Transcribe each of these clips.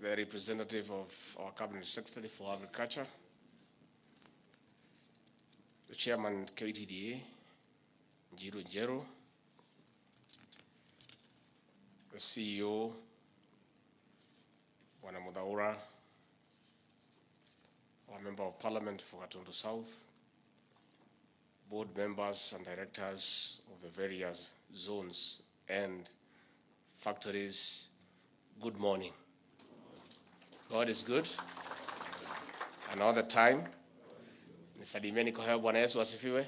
the representative of our Cabinet Secretary for Agriculture, the Chairman Ktda, Njero, the CEO, Bwana Mudaura, our Member of Parliament for Gatundu South, board members and directors of the various zones and factories, good morning. God is good, and all the time. Nisalimeni kwa hewa. Bwana Yesu asifiwe.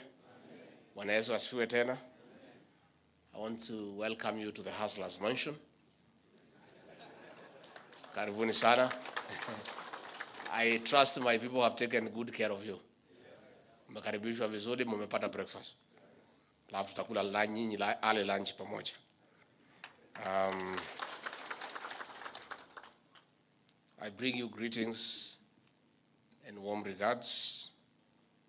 Bwana Yesu asifiwe tena. I want to welcome you to the Hustlers Mansion. Karibuni sana. I trust my people have taken good care of you. Mmekaribishwa vizuri, mmepata breakfast. Alafu tutakula lunch pamoja. I bring you greetings and warm regards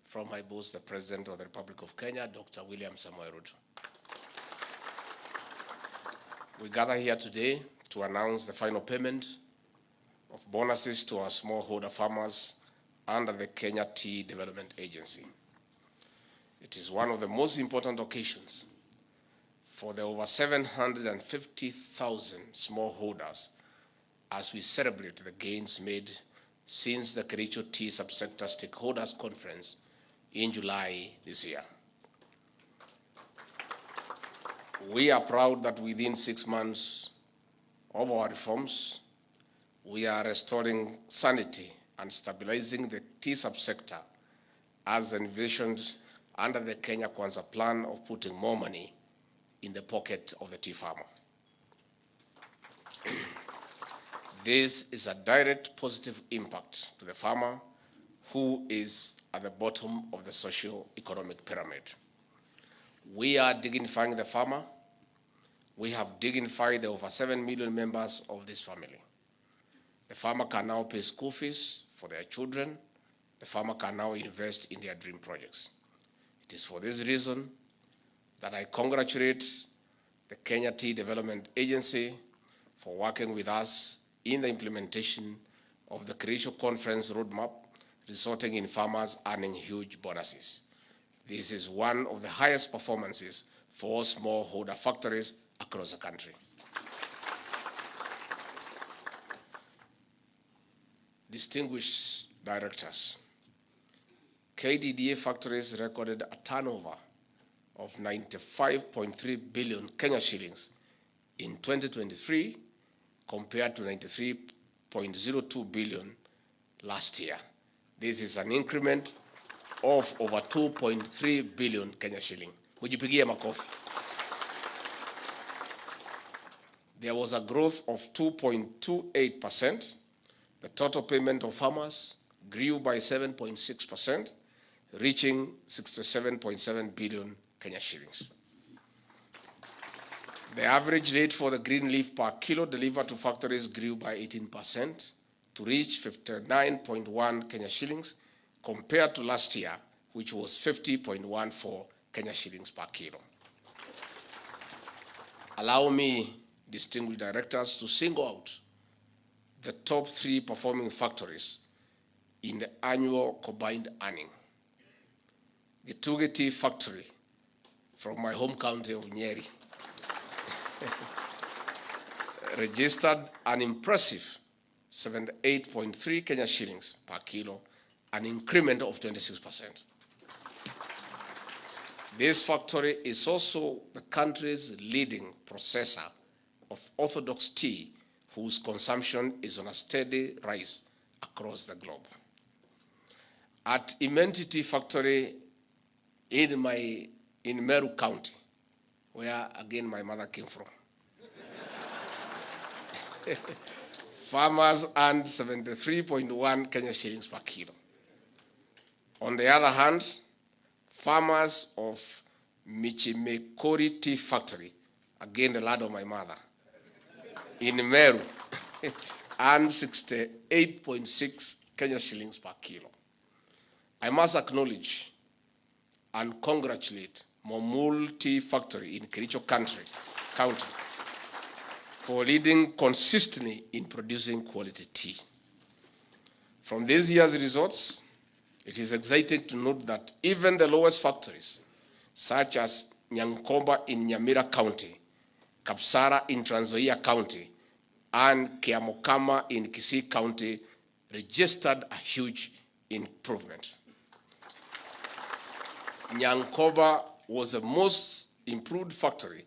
from my boss, the President of the Republic of Kenya, Dr. William Samoei Ruto. We gather here today to announce the final payment of bonuses to our smallholder farmers under the Kenya Tea Development Agency. It is one of the most important occasions for the over 750,000 smallholders as we celebrate the gains made since the Kericho Tea Subsector Stakeholders Conference in July this year. We are proud that within 6 months of our reforms, we are restoring sanity and stabilizing the tea subsector as envisioned under the Kenya Kwanza plan of putting more money in the pocket of the tea farmer. This is a direct positive impact to the farmer who is at the bottom of the socio-economic pyramid. We are dignifying the farmer. We have dignified the over 7 million members of this family. The farmer can now pay school fees for their children. The farmer can now invest in their dream projects. It is for this reason that I congratulate the Kenya Tea Development Agency for working with us in the implementation of the Kericho Conference roadmap, resulting in farmers earning huge bonuses. This is one of the highest performances for smallholder factories across the country. Distinguished directors, Ktda factories recorded a turnover of 95.3 billion Kenya shillings in 2023 compared to 93.02 billion last year. This is an increment of over 2.3 billion Kenya shilling. Mujipigie makofi. There was a growth of 2.28%. The total payment of farmers grew by 7.6%, reaching 67.7 billion Kenya shillings. The average rate for the green leaf per kilo delivered to factories grew by 18% to reach 59.1 Kenya shillings compared to last year, which was 50.14 Kenya shillings per kilo. Allow me, distinguished directors, to single out the top 3 performing factories in the annual combined earning. The Ktda Tea Factory from my home county of Nyeri registered an impressive 78.3 Kenya shillings per kilo, an increment of 26%. This factory is also the country's leading processor of orthodox tea, whose consumption is on a steady rise across the globe. At Imenti Tea Factory in Meru County, where again my mother came from, farmers earned 73.1 Kenya shillings per kilo. On the other hand, farmers of Michimekori Tea Factory, again the land of my mother, in Meru, earned 68.6 Kenya shillings per kilo. I must acknowledge and congratulate Momul Tea Factory in Kericho County for leading consistently in producing quality tea. From this year's results, it is exciting to note that even the lowest factories, such as Nyankoba in Nyamira County, Kapsara in Trans Nzoia County, and Kiamokama in Kisii County, registered a huge improvement. Nyankoba was the most improved factory,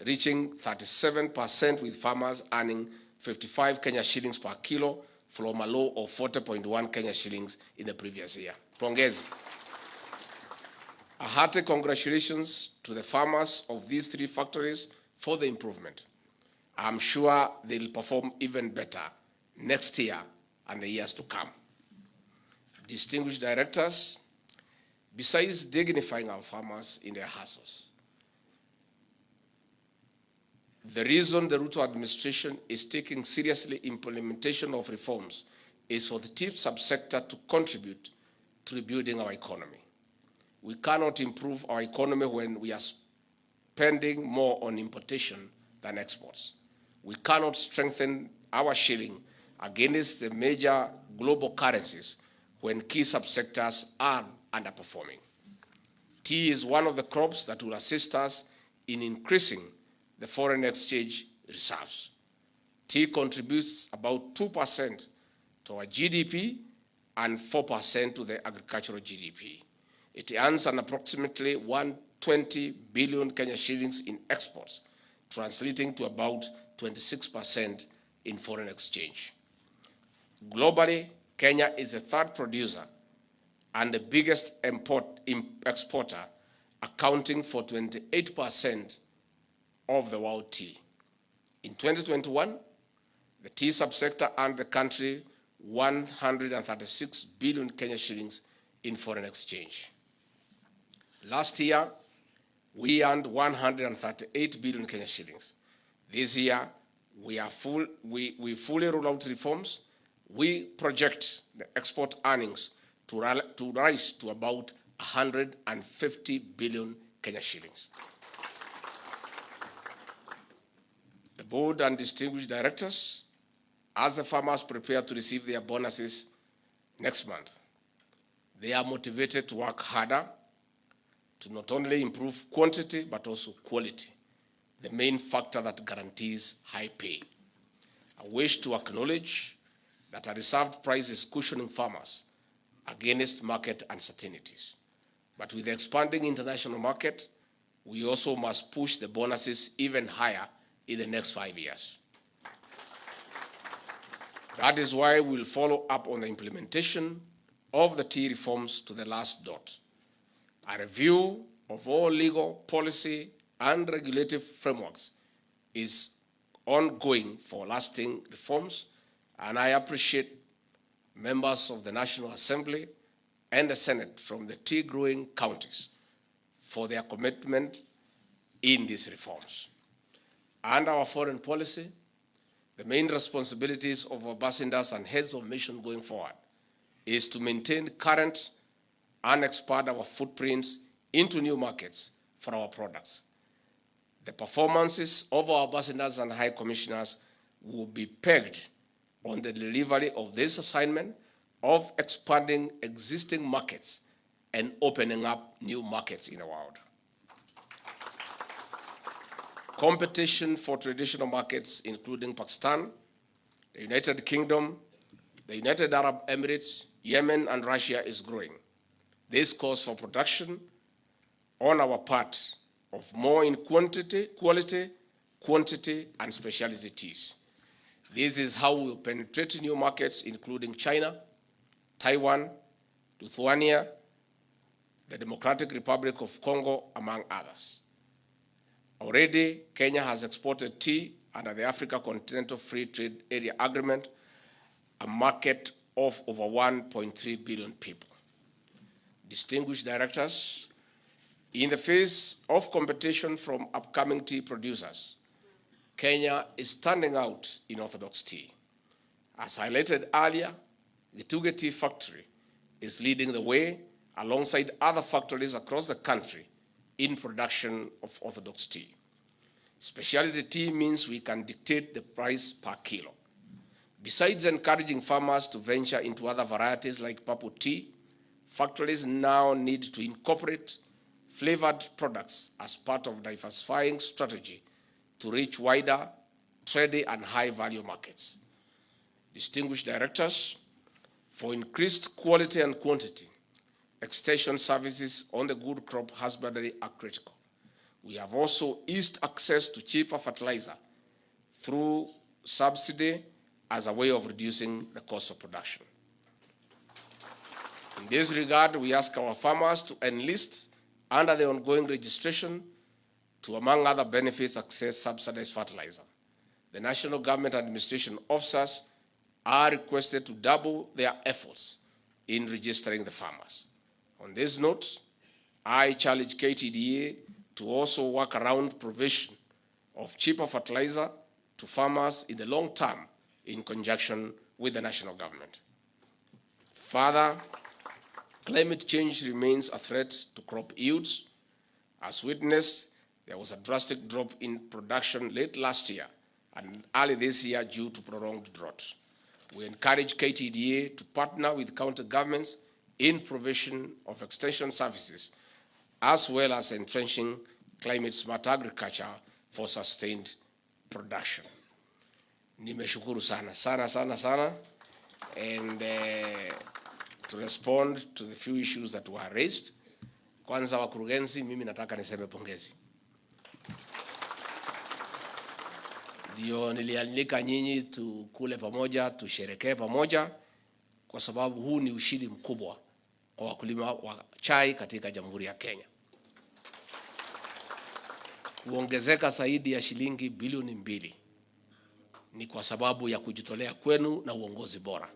reaching 37% with farmers earning 55 Kenya shillings per kilo from a low of 40.1 Kenya shillings in the previous year. Pongezi. A hearty congratulations to the farmers of these three factories for the improvement. I'm sure they'll perform even better next year and the years to come. Distinguished directors, besides dignifying our farmers in their hustles, the reason the Ruto administration is taking seriously implementation of reforms is for the tea subsector to contribute to rebuilding our economy. We cannot improve our economy when we are spending more on importation than exports. We cannot strengthen our shilling against the major global currencies when key subsectors are underperforming. Tea is one of the crops that will assist us in increasing the foreign exchange reserves. Tea contributes about 2% to our GDP and 4% to the agricultural GDP. It earns an approximately 120 billion Kenya shillings in exports, translating to about 26% in foreign exchange. Globally, Kenya is the third producer and the biggest exporter, accounting for 28% of the world tea. In 2021, the tea subsector earned the country 136 billion Kenya shillings in foreign exchange. Last year, we earned 138 billion Kenya shillings. This year, we fully roll out reforms. We project the export earnings to rise to about 150 billion Kenya shillings. The board and distinguished directors, as the farmers prepare to receive their bonuses next month, they are motivated to work harder to not only improve quantity but also quality, the main factor that guarantees high pay. I wish to acknowledge that a reserved price is cushioning farmers against market uncertainties. But with the expanding international market, we also must push the bonuses even higher in the next 5 years. That is why we'll follow up on the implementation of the tea reforms to the last dot. A review of all legal, policy, and regulative frameworks is ongoing for lasting reforms, and I appreciate members of the National Assembly and the Senate from the tea-growing counties for their commitment in these reforms. And our foreign policy, the main responsibilities of ambassadors and heads of mission going forward is to maintain current and expand our footprints into new markets for our products. The performances of our ambassadors and high commissioners will be pegged on the delivery of this assignment of expanding existing markets and opening up new markets in the world. Competition for traditional markets, including Pakistan, the United Kingdom, the United Arab Emirates, Yemen, and Russia is growing. This calls for production on our part of more in quality, quantity, and specialty teas. This is how we will penetrate new markets, including China, Taiwan, Lithuania, the Democratic Republic of Congo, among others. Already, Kenya has exported tea under the Africa Continental Free Trade Area Agreement, a market of over 1.3 billion people. Distinguished directors, in the face of competition from upcoming tea producers, Kenya is standing out in orthodox tea. As highlighted earlier, the Ktda Tea Factory is leading the way alongside other factories across the country in production of orthodox tea. Specialty tea means we can dictate the price per kilo. Besides encouraging farmers to venture into other varieties like purple tea, factories now need to incorporate flavored products as part of diversifying strategy to reach wider, trade and high-value markets. Distinguished directors, for increased quality and quantity, extension services on the good crop husbandry are critical. We have also eased access to cheaper fertilizer through subsidy as a way of reducing the cost of production. In this regard, we ask our farmers to enlist under the ongoing registration to, among other benefits, access subsidized fertilizer. The National Government Administration officers are requested to double their efforts in registering the farmers. On this note, I challenge Ktda to also work around provision of cheaper fertilizer to farmers in the long term in conjunction with the national government. Further, climate change remains a threat to crop yields. As witnessed, there was a drastic drop in production late last year and early this year due to prolonged drought. We encourage Ktda to partner with county governments in provision of extension services, as well as entrenching climate-smart agriculture for sustained production. Nimeshukuru sana, sana. And to respond to the few issues that were raised, kwanza wakurugenzi, mimi nataka niseme pongezi. Ndio nilialika nyinyi tukule pamoja, tusherekee pamoja, kwa sababu huu ni ushindi mkubwa kwa wakulima wa chai katika Jamhuri ya Kenya. Kuongezeka zaidi ya shilingi bilioni 2 ni kwa sababu ya kujitolea kwenu na uongozi bora.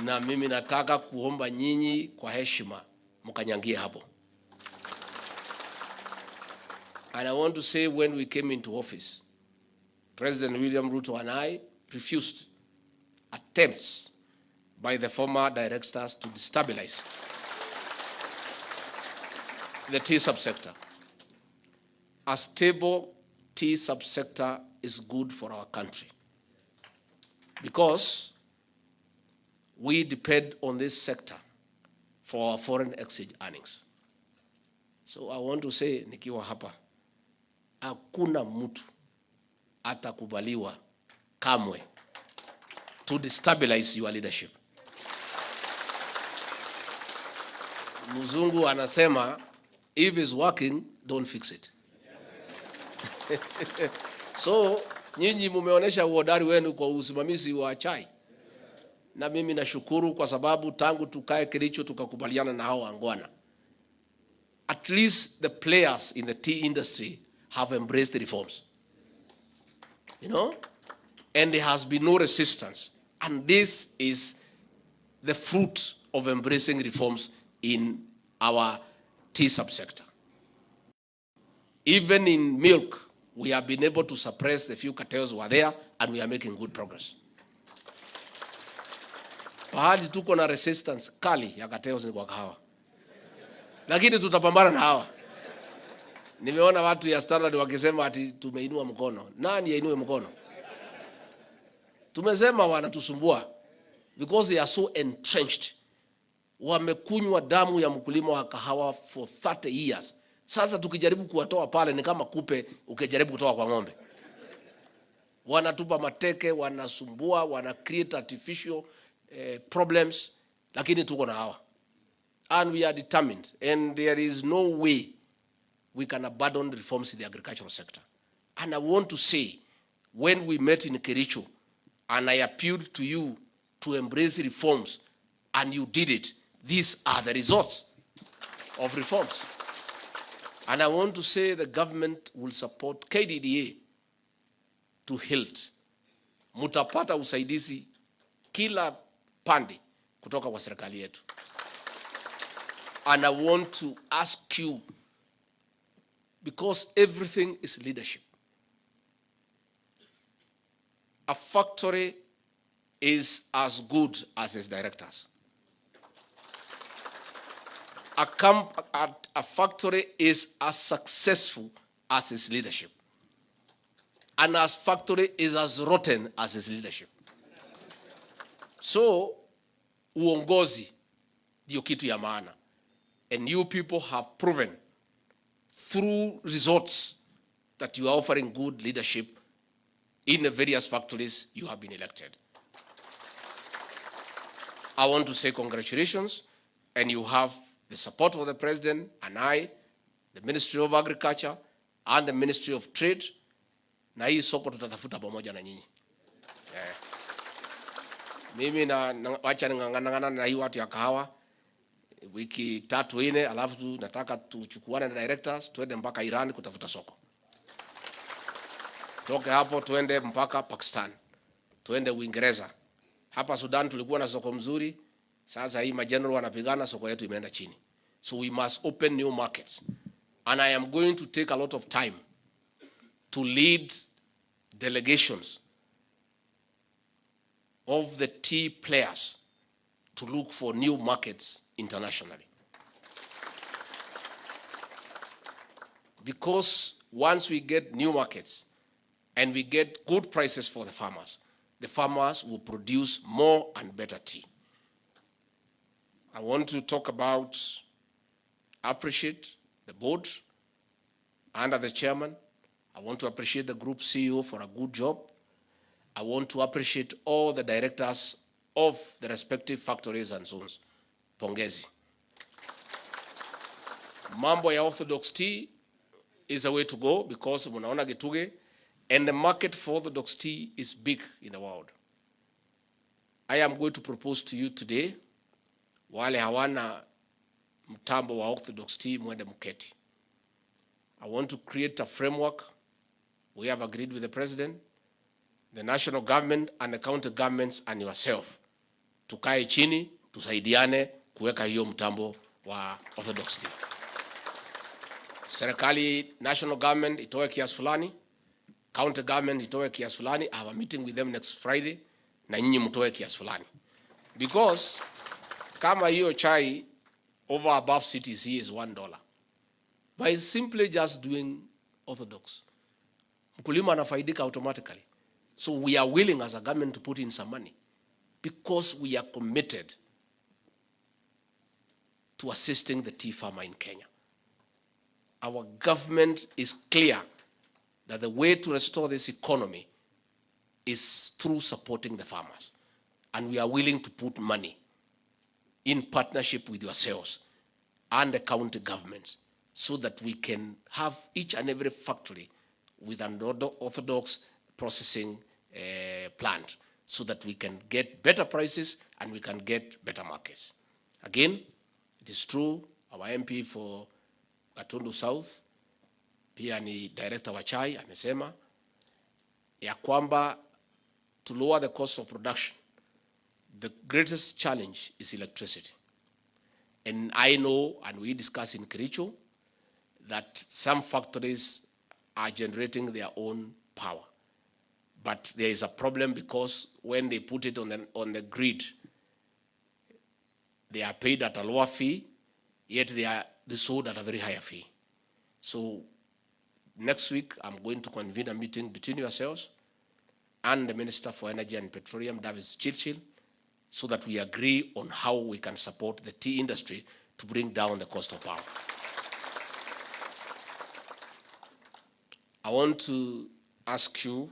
Na mimi nataka kuomba nyinyi kwa heshima mkanyangie hapo. And I want to say, when we came into office, President William Ruto and I refused attempts by the former directors to destabilize the tea subsector. A stable tea subsector is good for our country because we depend on this sector for our foreign exchange earnings. So I want to say, nikiwa hapa, hakuna mtu atakubaliwa kamwe to destabilize your leadership. Mzungu anasema, if it's working, don't fix it. So, nyinyi mumeonesha uhodari wenu kwa usimamizi wa chai. Na mimi nashukuru kwa sababu tangu tukae Kericho tukakubaliana na hao wangwana. At least the players in the tea industry have embraced the reforms. You know? And there has been no resistance. And this is the fruit of embracing reforms in our tea subsector. Even in milk, we have been able to suppress the few cartels who are there, and we are making good progress. Pahali tuko na resistance kali ya cartels ni kwa kahawa. Lakini tutapambana na hawa. Nimeona watu ya Standard wakisema ati tumeinua mkono. Nani yainue mkono? Tumesema wanatusumbua because they are so entrenched. Wamekunywa damu ya mkulima wa kahawa for 30 years. Sasa tukijaribu kuwatoa pale ni kama kupe ukijaribu kutoa kwa ng'ombe. Wanatupa mateke, wanasumbua, wana create artificial problems, lakini tuko na hawa. And we are determined, and there is no way we can abandon reforms in the agricultural sector. And I want to say, when we met in Kericho, and I appealed to you to embrace reforms, and you did it, these are the results of reforms. And I want to say the government will support Ktda to hilt. Mutapata usaidizi kila pande kutoka kwa serikali yetu. And I want to ask you, because everything is leadership. A factory is as good as its directors. A factory is as successful as his leadership. And as factory is as rotten as his leadership. So, uongozi ndio kitu ya maana. And you people have proven through results that you are offering good leadership in the various factories you have been elected. I want to say congratulations, and you have the support of the President and I, the Ministry of Agriculture and the Ministry of Trade. Na hii soko tutatafuta pamoja na nyinyi. Mimi wacha ngangana na hii watu ya kahawa wiki 3-4, alafu nataka tuchukuane na directors tuende mpaka Iran kutafuta soko. Toke hapo tuende mpaka Pakistan, tuende Uingereza. Hapa Sudan tulikuwa na soko mzuri, sasa hii mageneral wanapigana, soko yetu imeenda chini. So we must open new markets. And I am going to take a lot of time to lead delegations of the tea players to look for new markets internationally. Because once we get new markets and we get good prices for the farmers will produce more and better tea. I want to talk about, appreciate the board under the chairman. I want to appreciate the group CEO for a good job. I want to appreciate all the directors of the respective factories and zones. Pongezi. Mambo ya orthodox tea is a way to go because munaona Gituge, and the market for orthodox tea is big in the world. I am going to propose to you today, wale hawana mtambo wa orthodox tea mwende mketi. I want to create a framework. We have agreed with the President, the national government and the county governments and yourself. Tukae chini, tusaidiane kuweka hiyo mtambo wa orthodox tea. Serikali, national government itoe kiasi fulani, county government itoe kiasi fulani. I have a meeting with them next Friday, na nyinyi mtoe kiasi fulani. Because kama hiyo chai over above CTC is $1, by simply just doing orthodox, mkulima anafaidika automatically. So we are willing as a government to put in some money because we are committed to assisting the tea farmer in Kenya. Our government is clear that the way to restore this economy is through supporting the farmers. And we are willing to put money in partnership with yourselves and the county governments so that we can have each and every factory with an orthodox processing plant so that we can get better prices and we can get better markets. Again, it is true, our MP for Gatundu South, pia ni director wa chai, amesema ya kwamba to lower the cost of production, the greatest challenge is electricity. And I know, and we discussed in Kericho, that some factories are generating their own power. But there is a problem because when they put it on the grid, they are paid at a lower fee, yet they are sold at a very higher fee. So next week, I'm going to convene a meeting between yourselves and the Minister for Energy and Petroleum, Davis Chirchil, so that we agree on how we can support the tea industry to bring down the cost of power. I want to ask you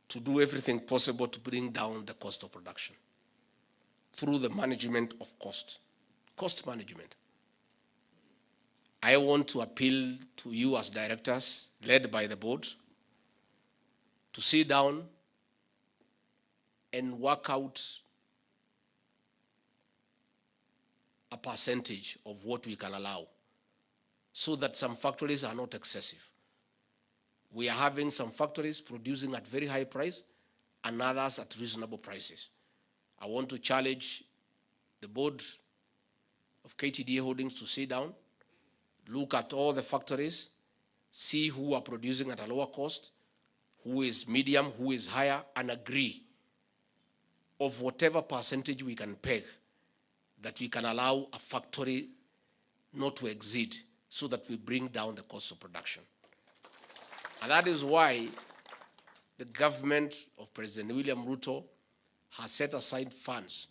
to do everything possible to bring down the cost of production through the management of cost management. I want to appeal to you as directors, led by the board, to sit down and work out a percentage of what we can allow so that some factories are not excessive. We are having some factories producing at very high price and others at reasonable prices. I want to challenge the board of Ktda Holdings to sit down, look at all the factories, see who are producing at a lower cost, who is medium, who is higher, and agree of whatever percentage we can peg that we can allow a factory not to exceed so that we bring down the cost of production. And that is why the government of President William Ruto has set aside funds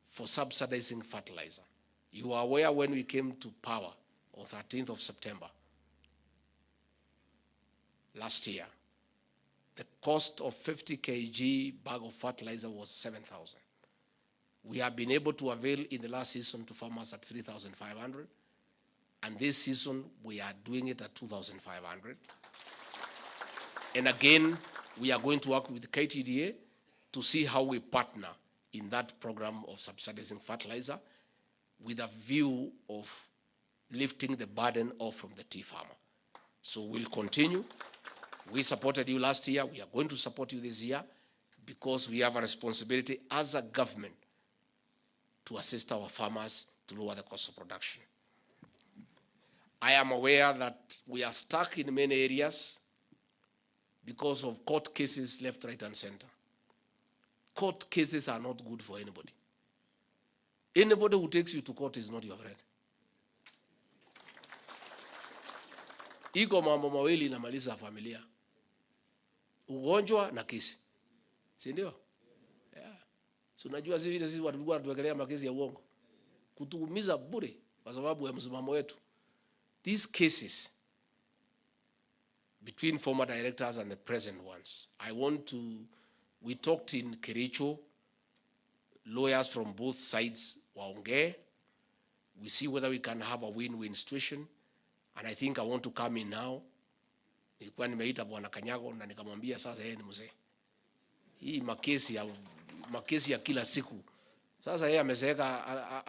for subsidizing fertilizer. You are aware when we came to power on 13th of September last year, the cost of 50 kg bag of fertilizer was 7,000. We have been able to avail in the last season to farmers at 3,500. And this season, we are doing it at 2,500. And again, we are going to work with Ktda to see how we partner in that program of subsidizing fertilizer with a view of lifting the burden off from the tea farmer. So we'll continue. We supported you last year. We are going to support you this year because we have a responsibility as a government to assist our farmers to lower the cost of production. I am aware that we are stuck in many areas because of court cases left, right, and center. Court cases are not good for anybody. Anybody who takes you to court is not your friend. Iko mambo mawili inamaliza familia. Ugonjwa na kesi. Si ndio? Yeah. So unajua sisi watu tulikuwa tunatuwekelea makesi ya uongo. Kutuumiza bure kwa sababu ya msimamo wetu. These cases between former directors and the present ones, we talked in Kericho, lawyers from both sides waongee. We see whether we can have a win-win situation. And I think I want to come in now. Nilikuwa nimeita Bwana Kanyago na nikamwambia sasa yeye ni mzee. Hii makesi ya kila siku. Sasa yeye amezeeka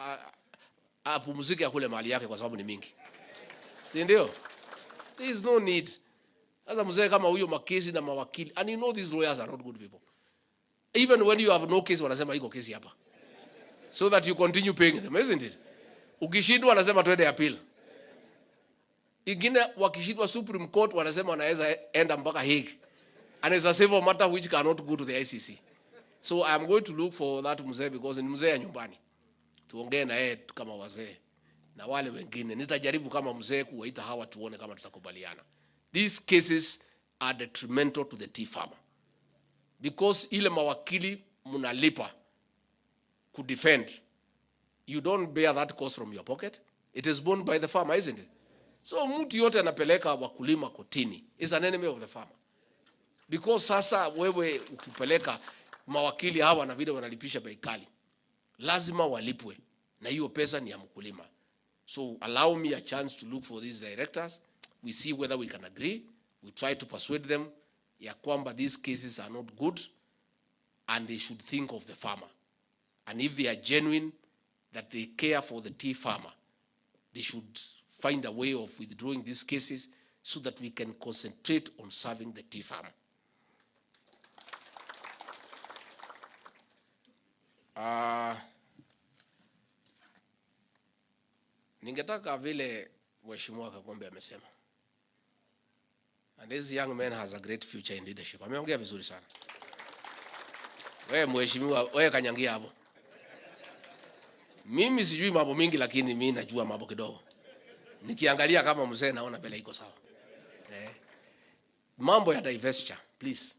apumzike akule mali yake kwa sababu ni mingi. Si ndio? There is no need. Sasa mzee kama huyo makesi na mawakili. And you know these lawyers are not good people. Even when you have no case wanasema iko kesi hapa. So that you continue paying them, isn't it? Ukishindwa wanasema twende appeal. Ingine wakishindwa Supreme Court wanasema wanaweza enda mpaka Hague. And it's a civil matter which cannot go to the ICC. So I'm going to look for that mzee because ni mzee ya nyumbani. Tuongee na yeye kama wazee. Na wale wengine nitajaribu kama mzee kuwaita hawa tuone kama tutakubaliana. These cases are detrimental to the tea farmer. Because ile mawakili mnalipa ku defend, you don't bear that cost from your pocket. It is borne by the farmer, isn't it? So mtu yote anapeleka wakulima kotini is an enemy of the farmer. Because sasa wewe ukipeleka mawakili hawa na vile wanalipisha bei kali, lazima walipwe na hiyo pesa ni ya mkulima. So allow me a chance to look for these directors. We see whether we can agree. We try to persuade them ya kwamba these cases are not good and they should think of the farmer. And if they are genuine, that they care for the tea farmer, they should find a way of withdrawing these cases so that we can concentrate on serving the tea farmer. Ningetaka vile Mheshimiwa Kakombe amesema. And this young man has a great future in leadership. Ameongea vizuri sana. Wewe Mheshimiwa, wewe kanyangia hapo. Mimi sijui mambo mingi lakini mimi najua mambo kidogo. Nikiangalia kama mzee naona mbele iko sawa. Mambo ya divestiture, please.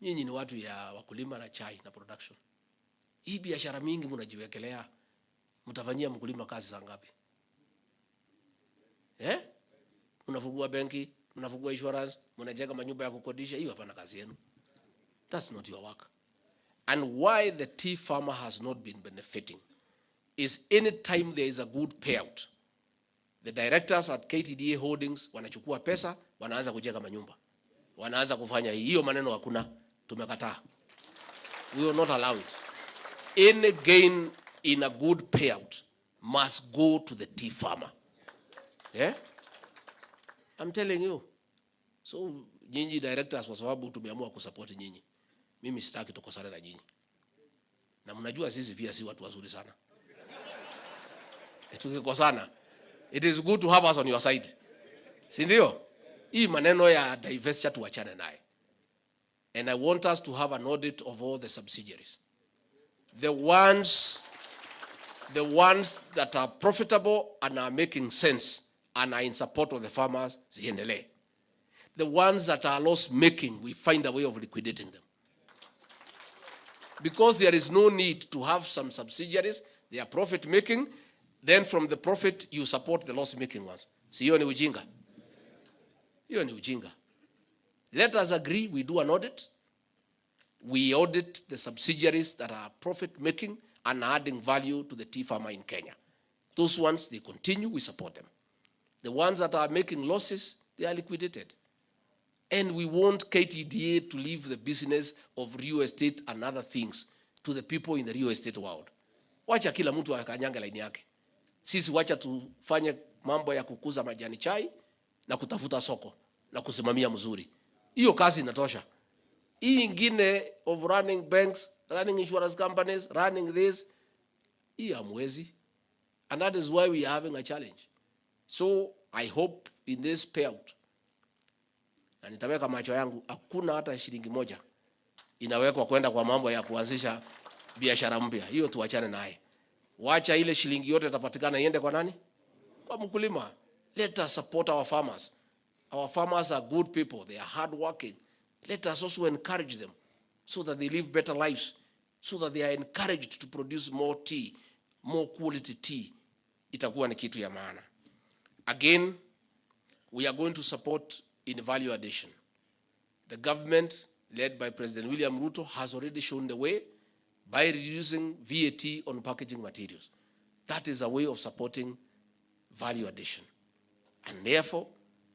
Nyinyi ni watu ya wakulima na chai na production. Hii biashara mingi mnajiwekelea. Mtafanyia mkulima kazi za ngapi? Mnafungua benki, mnafungua insurance, mnajenga manyumba ya kukodisha, hiyo hapana kazi yenu. That's not your work. And why the tea farmer has not been benefiting is any time there is a good payout, the directors at Ktda Holdings wanachukua pesa, wanaanza kujenga manyumba. Wanaanza kufanya hiyo maneno hakuna, tumekataa. We will not allow it. Any gain in a good payout must go to the tea farmer. Yeah? I'm telling you. So nyinyi directors kwa sababu tumeamua kusupport nyinyi. Mimi sitaki tukosane na nyinyi. Na mnajua sisi pia si watu wazuri sana. Tukikosana, it is good to have us on your side. Si ndio? Hii maneno ya divestiture tuachane naye. And I want us to have an audit of all the subsidiaries. The ones The ones that are profitable and are making sense and are in support of the farmers, ziendelee. The ones that are loss-making, we find a way of liquidating them. Because there is no need to have some subsidiaries, they are profit-making, then from the profit, you support the loss-making ones. So hiyo ni ujinga. Hiyo ni ujinga. Let us agree, we do an audit. We audit the subsidiaries that are profit-making and adding value to the tea farmer in Kenya. Those ones, they continue, we support them. The ones that are making losses, they are liquidated. And we want Ktda to leave the business of real estate and other things to the people in the real estate world. Wacha kila mtu akanyange laini yake. Sisi wacha tufanye mambo ya kukuza majani chai na kutafuta soko na kusimamia mzuri. Hiyo kazi inatosha. Hii ingine of running banks, running insurance companies, running this, hii hamwezi. And that is why we are having a challenge. So I hope in this payout, na nitaweka macho yangu, hakuna hata shilingi moja inawekwa kwenda kwa mambo ya kuanzisha biashara mpya. Hiyo tuachane naye. Wacha ile shilingi yote itapatikana iende kwa nani? Kwa mkulima. Let us support our farmers. Our farmers are good people. They are hardworking. Let us also encourage them so that they live better lives, so that they are encouraged to produce more tea, more quality tea. Itakuwa ni kitu ya maana. Again, we are going to support in value addition. The government, led by President William Ruto, has already shown the way by reducing VAT on packaging materials. That is a way of supporting value addition. And therefore,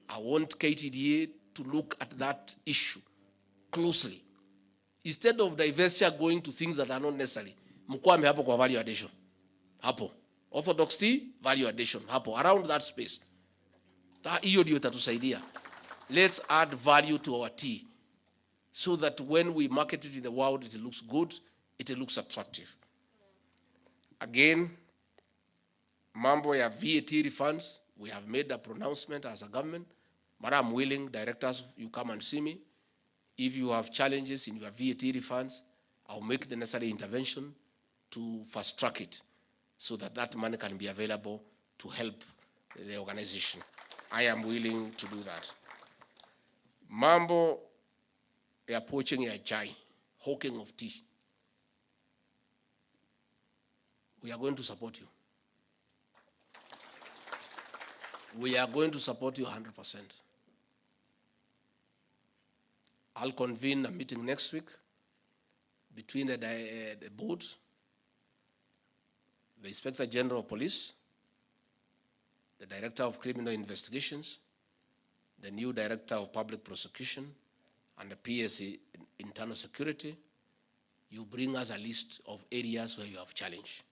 I want Ktda to look at that issue closely. Instead of divestiture going to things that are not necessary, mkwame hapo kwa value addition. Hapo. Orthodox tea, value addition. Hapo. Around that space. Hiyo ndio itatusaidia. Let's add value to our tea so that when we market it in the world, it looks good, it looks attractive. Again, mambo ya VAT refunds, we have made a pronouncement as a government. But I'm willing, directors, you come and see me. If you have challenges in your VAT refunds, I'll make the necessary intervention to fast track it so that that money can be available to help the organization. I am willing to do that. Mambo ya poaching ya chai, hawking of tea. We are going to support you. We are going to support you 100%. I'll convene a meeting next week between the board, the Inspector General of Police, the Director of Criminal Investigations, the new Director of Public Prosecution, and the PSC Internal Security. You bring us a list of areas where you have challenge.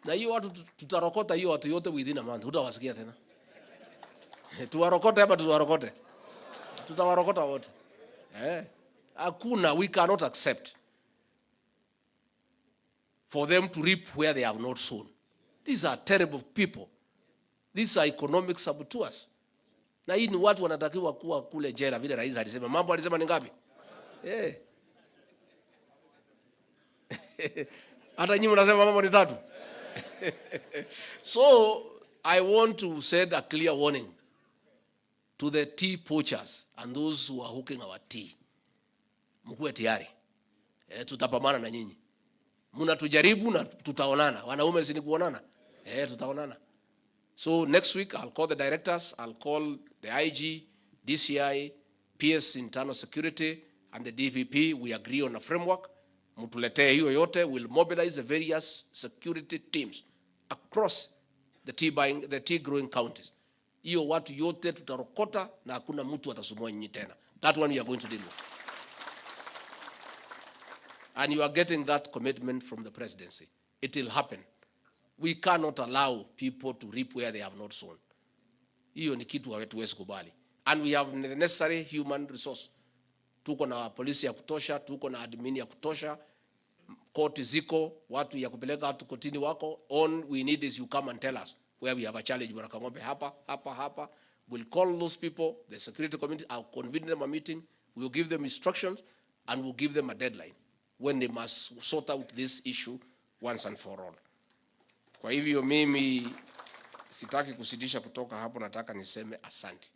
Na hiyo watu tutarokota hiyo watu yote within a month. Hutawasikia tena. Tuwarokote hapa tuwarokote. Tutawarokota wote. Hakuna, we cannot accept for them to reap where they have not sown. These are terrible people. These are economic saboteurs. Na hii ni watu wanatakiwa kuwa kule jela vile rais alisema. Mambo alisema ni ngapi? Hata nyinyi mnasema mambo ni 3. So I want to send a clear warning to the tea poachers and those who are hooking our tea. Mkuwe tayari. Tutapambana na nyinyi. Mnatujaribu na tutaonana. Wanaume si ni kuonana? Tutaonana. So next week I'll call the directors, I'll call the IG, DCI, PS Internal Security, and the DPP. We agree on a framework. Mutuletee hiyo yote. We'll mobilize the various security teams across the tea growing counties. Hiyo watu yote tutarokota na hakuna mtu atasumua nyinyi tena. That one we are going to deal with. And you are getting that commitment from the presidency. It will happen. We cannot allow people to reap where they have not sown. Hiyo ni kitu hatuwezi kubali. And we have the necessary human resource. Tuko na polisi ya kutosha, tuko na admin ya kutosha, koti ziko, watu ya kupeleka watu kotini wako. All we need is you come and tell us where we have a challenge. Wanakangombe hapa. We'll call those people, the security committee, I'll convene them a meeting, we'll give them instructions, and we'll give them a deadline. when they must sort out this issue once and for all. Kwa hivyo mimi sitaki kusidisha kutoka hapo, nataka niseme asante.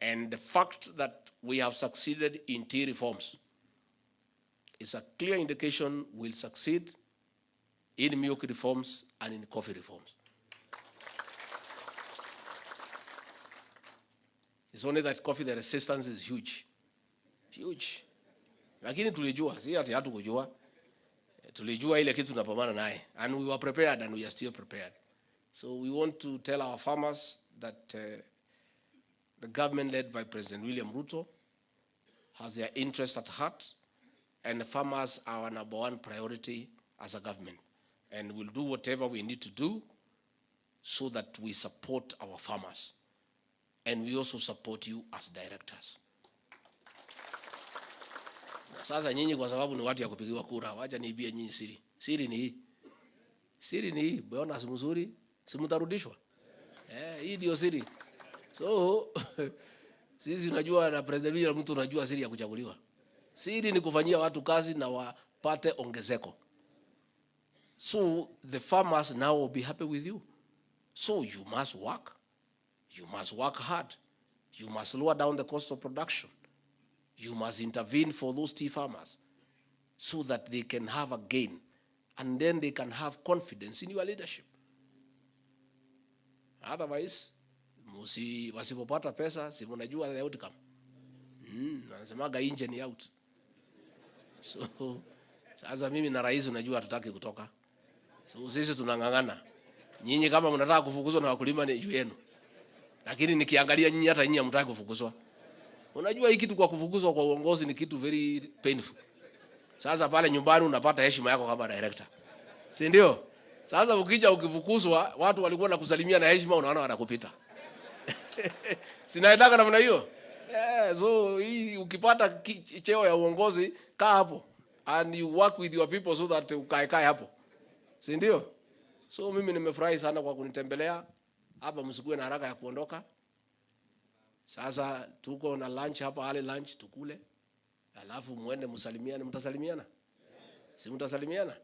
And the fact that we have succeeded in tea reforms is a clear indication we'll succeed in milk reforms and in coffee reforms. It's only that coffee, the resistance is huge. Huge. Lakini tulijua, si ati hatukujua. Tulijua ile kitu tunapambana naye. And we were prepared and we are still prepared. So we want to tell our farmers that the government led by President William Ruto has their interest at heart, and the farmers are our number one priority as a government. And we'll do whatever we need to do so that we support our farmers. And we also support you as directors. Sasa nyinyi kwa sababu ni watu ya kupigiwa kura, wacha niibie nyinyi siri. Siri ni hii. Siri ni hii, bwana si mzuri, si mtarudishwa. Hii ndio siri. So sisi tunajua na President William mtu unajua siri ya kuchaguliwa. Siri ni kufanyia watu kazi na wapate ongezeko. So the farmers now will be happy with you. So you must work. You must work hard. You must lower down the cost of production. You must intervene for those tea farmers so that they can have a gain, and then they can have confidence in your leadership. Otherwise, wasipopata pesa, si mnajua the outcome. Wanasemaga inje ni out. So, sasa mimi na rais unajua tutaki kutoka. So sisi tunangangana. Nyinyi kama mnataka kufukuzwa na wakulima ni juu yenu. Lakini nikiangalia nyinyi hata nyinyi hamtaki kufukuzwa. Unajua hii kitu kwa kufukuzwa kwa uongozi ni kitu very painful. Sasa pale nyumbani unapata heshima yako kama director. Si ndio? Sasa ukija ukifukuzwa, watu walikuwa nakusalimia na heshima, unaona wanakupita. Sinaendaka namna hiyo. So hii ukipata cheo ya uongozi, kaa hapo and you work with your people so that ukae hapo. Si ndio? So mimi nimefurahi sana kwa kunitembelea. Hapa msikuwe na haraka ya kuondoka. Sasa tuko na lunch hapa, ale lunch tukule. Alafu muende msalimiane, mtasalimiana? Si mtasalimiana?